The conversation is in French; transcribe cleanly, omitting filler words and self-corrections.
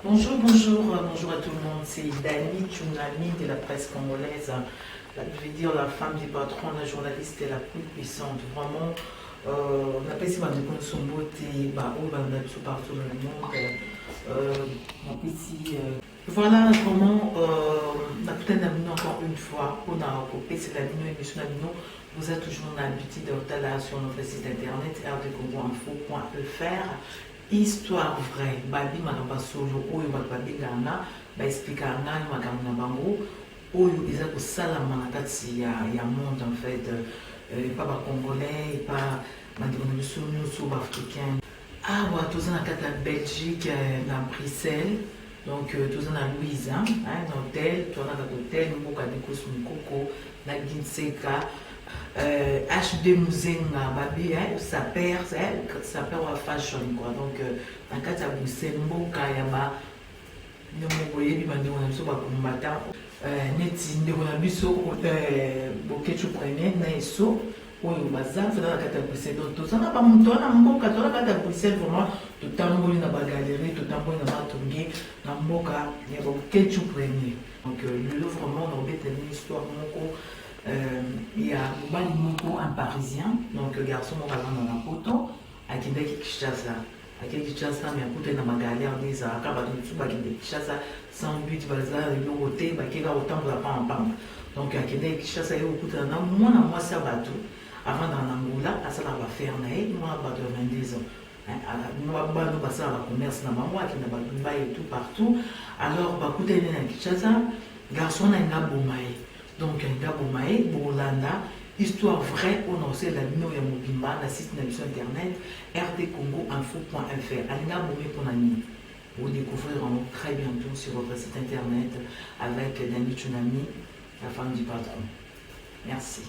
Bonjour à tout le monde. C'est Dani Tchounami de la presse congolaise. Je vais dire la femme du patron, la journaliste la plus puissante. Vraiment, on appelle ça de son beauté, partout dans le monde. Voilà, vraiment, la putain d'amino encore une fois, on a coupé, c'est l'amino émission d'amino. Vous êtes toujours l'habitude de sur notre site internet rdcongoinfo.fr. Histoire vraie, babi makambo solo oyo bato babengana baexplikanga makambo na bango oyo eza kosalama na kati ya monde en fait, pas bacongolais pas bandeko na biso nyonso baafricain. Awa toza na kati ya Belgique, na Bruxelles, donc toza na Louise na hôtel, toza na hôtel mboka dikos mokoko na Ginseka. HD Muzenga babi sa père wa fashion quoi, donc en cas de Bruxelles mboka ya ba nyomoko yebi bandeko na biso bakombata neti ndeko na biso bokechu premier na eso oyo baza fela na kati ya Bruxelles. Donc tozana ba moto na mboka toza na kati ya Bruxelles, vraiment totamboli na bagalerie, totamboli na batonge na mboka ya bokechu premier. Donc lelo vraiment na obeteli histoire moko. Il y a un Parisien, donc garçon qui dans la photo, à qui est Kinshasa. À qui Kinshasa, mais à côté de ma galère, des arabes, qui Kinshasa, sans but, le côté, qui va autant de la pam. Donc à qui est Kinshasa, il y a beaucoup de moi, ça va tout. Avant dans l'Angola, ça va faire, moi, pas de 22 ans. Moi, nous passons à la commerce, qui n'a pas de Dubaï et tout partout. Alors, à côté de Kinshasa, garçon a un bomaï. Donc, un Bomae, Bolanda, histoire vraie, on a aussi la Mino et Mobimba, la site internet rdcongoinfo.fr. Alina Bomé pour l'année. Vous découvrirez très bientôt sur votre site internet avec Dani Tchounami, la femme du patron. Merci.